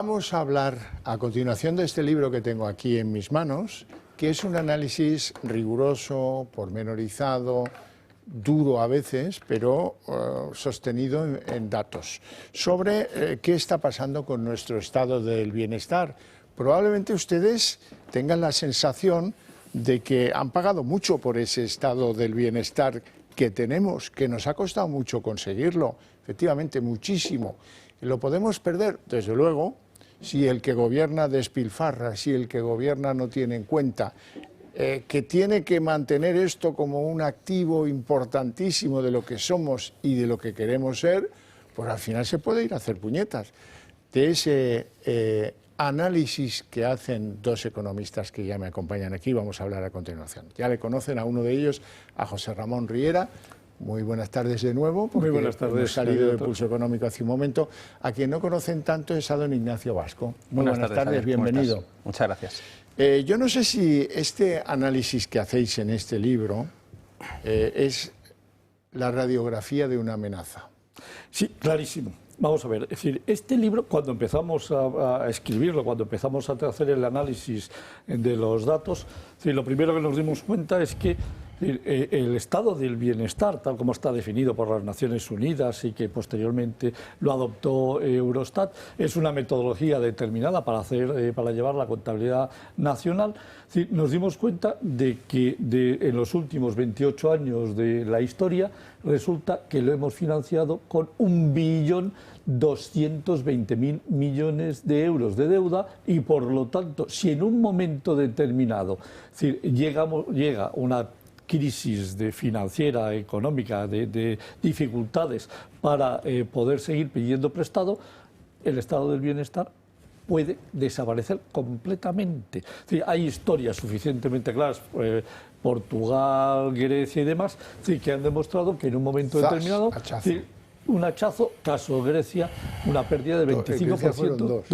Vamos a hablar a continuación de este libro que tengo aquí en mis manos, que es un análisis riguroso, pormenorizado, duro a veces, pero sostenido en datos, sobre qué está pasando con nuestro estado del bienestar. Probablemente ustedes tengan la sensación de que han pagado mucho por ese estado del bienestar que tenemos, que nos ha costado mucho conseguirlo, efectivamente muchísimo. ¿Lo podemos perder? Desde luego, si el que gobierna despilfarra, si el que gobierna no tiene en cuenta que tiene que mantener esto como un activo importantísimo de lo que somos y de lo que queremos ser, pues al final se puede ir a hacer puñetas. De ese análisis que hacen dos economistas que ya me acompañan aquí, vamos a hablar a continuación. Ya le conocen a uno de ellos, a José Ramón Riera. Muy buenas tardes de nuevo, porque muy buenas tardes, hemos salido de Pulso Económico hace un momento. A quien no conocen tanto es a don Ignacio Vasco. Muy buenas tardes, bienvenido. Muchas gracias. Yo no sé si este análisis que hacéis en este libro es la radiografía de una amenaza. Sí, clarísimo. Vamos a ver, es decir, este libro, cuando empezamos a escribirlo, cuando empezamos a hacer el análisis de los datos, lo primero que nos dimos cuenta es que el estado del bienestar, tal como está definido por las Naciones Unidas y que posteriormente lo adoptó Eurostat, es una metodología determinada para llevar la contabilidad nacional. Nos dimos cuenta de que en los últimos 28 años de la historia resulta que lo hemos financiado con 1.220.000 millones de euros de deuda y, por lo tanto, si en un momento determinado llega una crisis financiera, económica, de dificultades para poder seguir pidiendo prestado, el estado del bienestar puede desaparecer completamente. Hay historias suficientemente claras, Portugal, Grecia y demás, que han demostrado que en un momento determinado... Un hachazo, caso Grecia, una pérdida del 25%. Grecia fueron dos.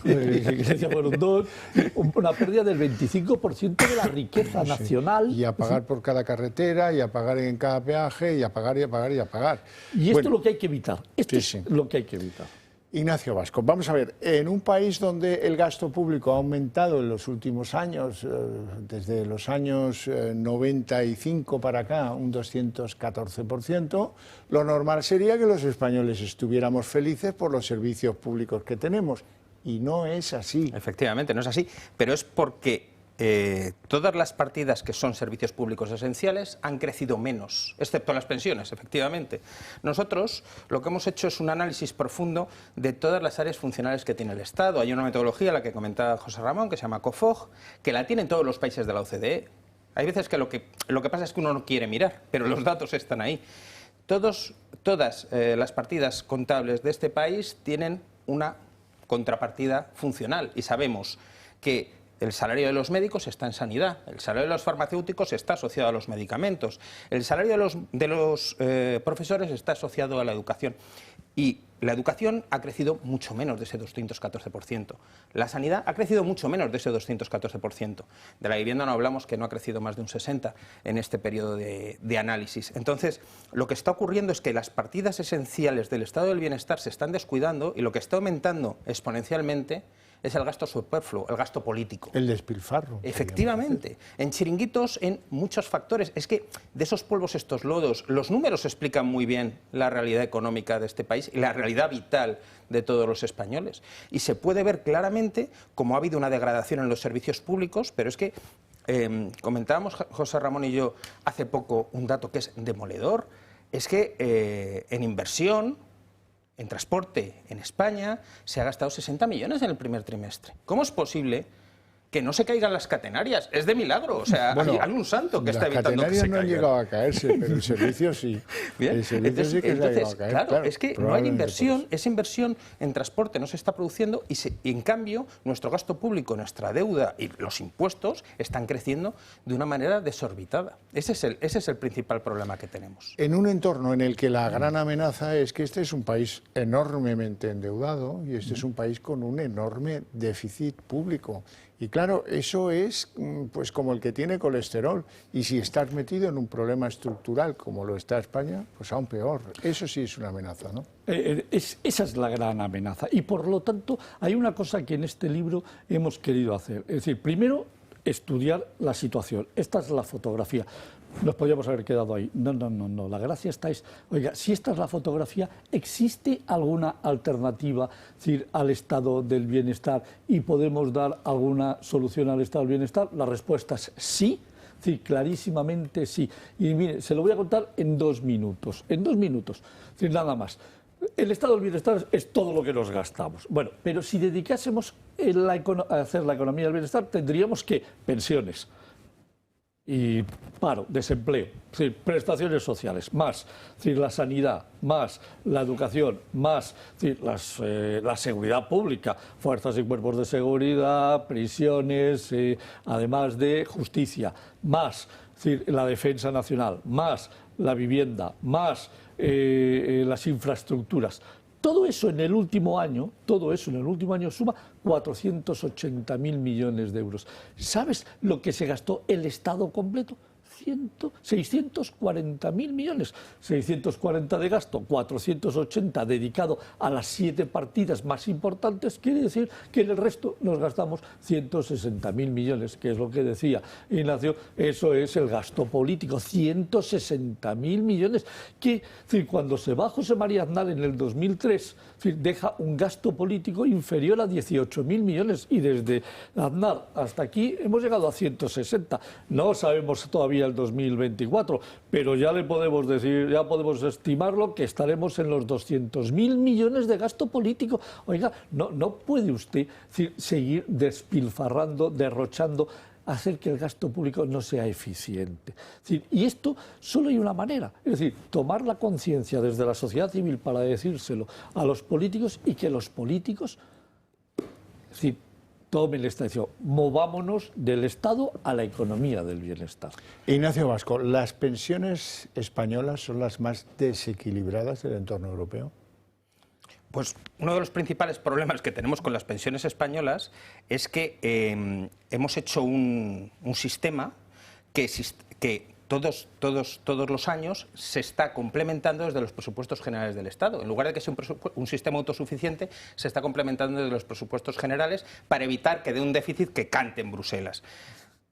Grecia fueron dos. Una pérdida del 25% de la riqueza nacional. Y a pagar por cada carretera, y a pagar en cada peaje, y a pagar, y a pagar, y a pagar. Y esto es lo que hay que evitar. Esto es lo que hay que evitar. Ignacio Vasco, vamos a ver, en un país donde el gasto público ha aumentado en los últimos años, desde los años 95 para acá, un 214%, lo normal sería que los españoles estuviéramos felices por los servicios públicos que tenemos. Y no es así. Efectivamente, no es así, pero es porque todas las partidas que son servicios públicos esenciales han crecido menos, excepto las pensiones, efectivamente. Nosotros lo que hemos hecho es un análisis profundo de todas las áreas funcionales que tiene el Estado. Hay una metodología, la que comentaba José Ramón, que se llama COFOG, que la tienen todos los países de la OCDE. Hay veces que lo que pasa es que uno no quiere mirar, pero los datos están ahí. Todas las partidas contables de este país tienen una contrapartida funcional y sabemos que el salario de los médicos está en sanidad, el salario de los farmacéuticos está asociado a los medicamentos, el salario de los profesores está asociado a la educación. Y la educación ha crecido mucho menos de ese 214%. La sanidad ha crecido mucho menos de ese 214%. De la vivienda no hablamos, que no ha crecido más de un 60% en este periodo de análisis. Entonces, lo que está ocurriendo es que las partidas esenciales del estado del bienestar se están descuidando y lo que está aumentando exponencialmente es el gasto superfluo, el gasto político. El despilfarro. Efectivamente. En chiringuitos, en muchos factores. Es que de esos polvos, estos lodos, los números explican muy bien la realidad económica de este país y la realidad vital de todos los españoles. Y se puede ver claramente cómo ha habido una degradación en los servicios públicos, pero es que comentábamos José Ramón y yo hace poco un dato que es demoledor, es que en inversión, en transporte en España se ha gastado 60 millones en el primer trimestre. ¿Cómo es posible que no se caigan las catenarias? Es de milagro, o sea, bueno, hay un santo que está evitando que se caigan. Las catenarias no han llegado a caerse, pero el servicio sí. Bien. El servicio sí que se ha llegado a caer. Claro, es que no hay inversión, esa inversión en transporte no se está produciendo y en cambio nuestro gasto público, nuestra deuda y los impuestos están creciendo de una manera desorbitada. Ese es el principal problema que tenemos. En un entorno en el que la gran amenaza es que este es un país enormemente endeudado y este es un país con un enorme déficit público. Y Claro, eso es pues como el que tiene colesterol. Y si estás metido en un problema estructural como lo está España, pues aún peor. Eso sí es una amenaza, ¿no? Esa es la gran amenaza. Y por lo tanto, hay una cosa que en este libro hemos querido hacer. Es decir, primero, estudiar la situación. Esta es la fotografía. Nos podríamos haber quedado ahí. No. La gracia está oiga, si esta es la fotografía, ¿existe alguna alternativa, es decir, al estado del bienestar y podemos dar alguna solución al estado del bienestar? La respuesta es sí. Sí, clarísimamente sí. Y mire, se lo voy a contar en 2 minutos. En 2 minutos. Es decir, nada más. El estado del bienestar es todo lo que nos gastamos. Bueno, pero si dedicásemos a hacer la economía del bienestar, tendríamos que pensiones y paro, desempleo, es decir, prestaciones sociales, más, es decir, la sanidad, más la educación, más, es decir, la seguridad pública, fuerzas y cuerpos de seguridad, prisiones, además de justicia, más, es decir, la defensa nacional, más la vivienda, más las infraestructuras. Todo eso en el último año suma 480.000 millones de euros. ¿Sabes lo que se gastó el Estado completo? 640.000 millones, 640 de gasto, 480 dedicado a las 7 partidas más importantes, quiere decir que en el resto nos gastamos 160.000 millones, que es lo que decía Ignacio, eso es el gasto político, 160.000 millones, que cuando se va José María Aznar en el 2003, deja un gasto político inferior a 18.000 millones y desde Aznar hasta aquí hemos llegado a 160, no sabemos todavía el 2024, pero ya le podemos decir, ya podemos estimarlo que estaremos en los 200.000 millones de gasto político. Oiga, no puede usted seguir despilfarrando, derrochando, hacer que el gasto público no sea eficiente. Y esto solo hay una manera, es decir, tomar la conciencia desde la sociedad civil para decírselo a los políticos y que los políticos, tomen esta decisión, movámonos del Estado a la economía del bienestar. Ignacio Vasco, ¿las pensiones españolas son las más desequilibradas del entorno europeo? Pues uno de los principales problemas que tenemos con las pensiones españolas es que hemos hecho un sistema que todos los años se está complementando desde los presupuestos generales del Estado. En lugar de que sea un sistema autosuficiente, se está complementando desde los presupuestos generales para evitar que dé un déficit que cante en Bruselas.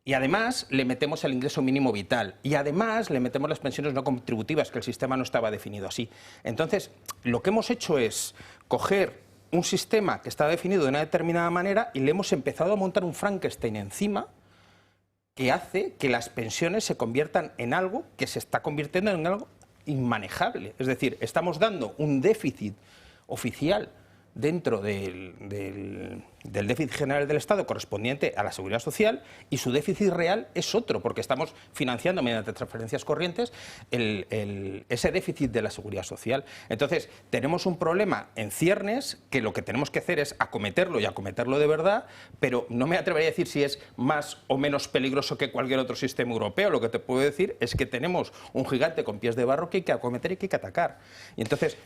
Y además le metemos el ingreso mínimo vital y además le metemos las pensiones no contributivas, que el sistema no estaba definido así. Entonces, lo que hemos hecho es coger un sistema que está definido de una determinada manera y le hemos empezado a montar un Frankenstein encima que hace que las pensiones se conviertan en algo que se está convirtiendo en algo inmanejable. Es decir, estamos dando un déficit oficial dentro del déficit general del Estado correspondiente a la Seguridad Social y su déficit real es otro, porque estamos financiando mediante transferencias corrientes ese déficit de la Seguridad Social. Entonces, tenemos un problema en ciernes que lo que tenemos que hacer es acometerlo y acometerlo de verdad, pero no me atrevería a decir si es más o menos peligroso que cualquier otro sistema europeo. Lo que te puedo decir es que tenemos un gigante con pies de barro que hay que acometer y que hay que atacar. Y entonces,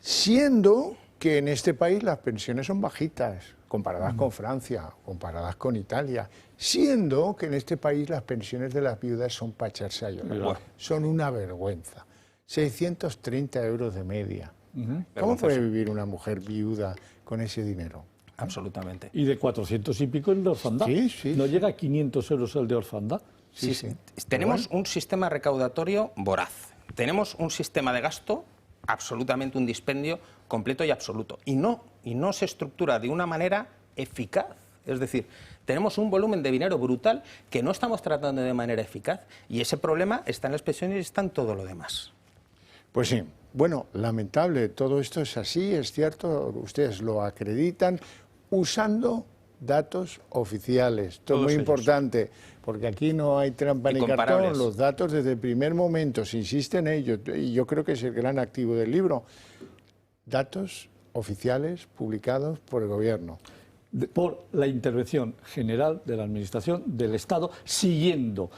siendo que en este país las pensiones son bajitas, comparadas con Francia, comparadas con Italia, siendo que en este país las pensiones de las viudas son para echarse a llorar, son una vergüenza. 630 euros de media. ¿Cómo puede vivir una mujer viuda con ese dinero? Absolutamente. Y de 400 y pico el de orfandad. Sí. ¿No llega a 500 euros el de orfandad? Sí. Tenemos un sistema recaudatorio voraz. Tenemos un sistema de gasto absolutamente un dispendio completo y absoluto. Y no se estructura de una manera eficaz. Es decir, tenemos un volumen de dinero brutal que no estamos tratando de manera eficaz. Y ese problema está en las pensiones y está en todo lo demás. Pues sí. Bueno, lamentable, todo esto es así, es cierto, ustedes lo acreditan usando datos oficiales. Esto es muy importante, porque aquí no hay trampa ni cartón, los datos desde el primer momento, se insiste en ello, y yo creo que es el gran activo del libro. Datos oficiales publicados por el Gobierno. por la intervención general de la Administración del Estado, siguiendo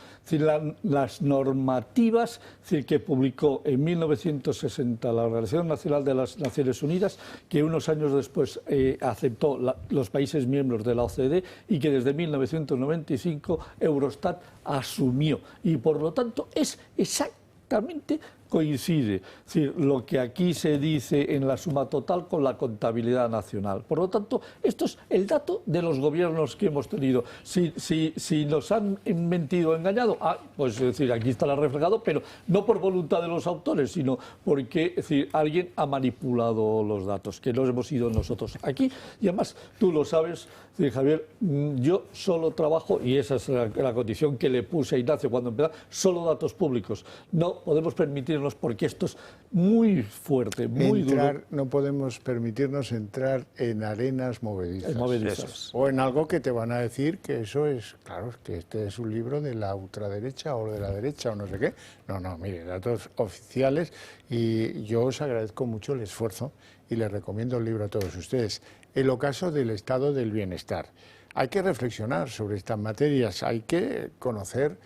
las normativas que publicó en 1960 la Organización Nacional de las Naciones Unidas, que unos años después aceptó los países miembros de la OCDE y que desde 1995 Eurostat asumió. Y por lo tanto es exactamente coincide, es decir, lo que aquí se dice en la suma total con la contabilidad nacional. Por lo tanto, esto es el dato de los gobiernos que hemos tenido. Si nos han mentido o engañado, pues es decir, aquí está reflejado, pero no por voluntad de los autores, sino porque es decir, alguien ha manipulado los datos, que no hemos sido nosotros aquí. Y además, tú lo sabes, Javier, yo solo trabajo, y esa es la condición que le puse a Ignacio cuando empezó, solo datos públicos. No podemos permitirnos, porque esto es muy fuerte, muy duro. No podemos permitirnos entrar en arenas movedizas. O en algo que te van a decir que eso es, claro, que este es un libro de la ultraderecha o de la derecha o no sé qué. No, mire, datos oficiales, y yo os agradezco mucho el esfuerzo y les recomiendo el libro a todos ustedes. El ocaso del estado del bienestar. Hay que reflexionar sobre estas materias, hay que conocer,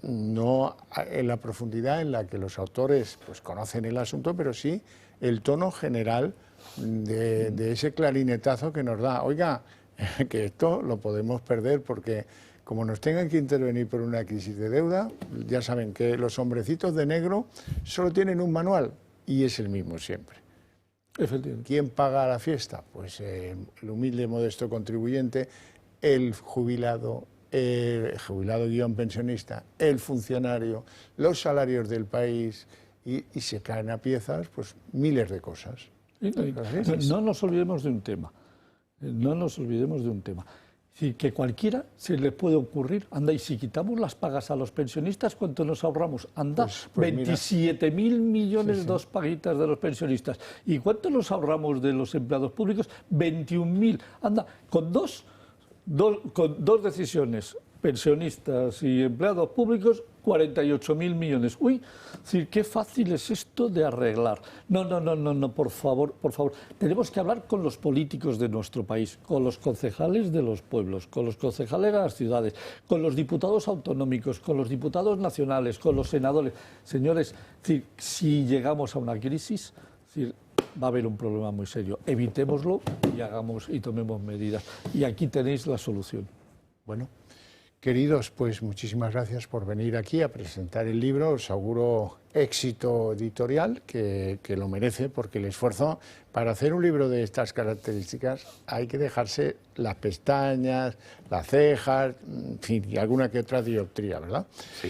no en la profundidad en la que los autores pues conocen el asunto, pero sí el tono general de ese clarinetazo que nos da. Oiga, que esto lo podemos perder porque como nos tengan que intervenir por una crisis de deuda, ya saben que los hombrecitos de negro solo tienen un manual y es el mismo siempre. ¿Quién paga la fiesta? Pues el humilde, modesto contribuyente, el jubilado guión pensionista, el funcionario, los salarios del país, y se caen a piezas pues miles de cosas. No nos olvidemos de un tema. No nos olvidemos de un tema. Sí, que cualquiera se le puede ocurrir, anda, y si quitamos las pagas a los pensionistas, ¿cuánto nos ahorramos? Anda, pues 27.000 millones, dos paguitas de los pensionistas. ¿Y cuánto nos ahorramos de los empleados públicos? 21.000. Anda, con dos decisiones, pensionistas y empleados públicos, 48.000 millones. Uy, es decir, qué fácil es esto de arreglar. No, por favor. Tenemos que hablar con los políticos de nuestro país, con los concejales de los pueblos, con los concejales de las ciudades, con los diputados autonómicos, con los diputados nacionales, con los senadores. Señores, es decir, si llegamos a una crisis, es decir, va a haber un problema muy serio. Evitémoslo y tomemos medidas. Y aquí tenéis la solución. Bueno, queridos, pues muchísimas gracias por venir aquí a presentar el libro. Os auguro éxito editorial, que lo merece, porque el esfuerzo para hacer un libro de estas características hay que dejarse las pestañas, las cejas, en fin, y alguna que otra dioptría, ¿verdad? Sí.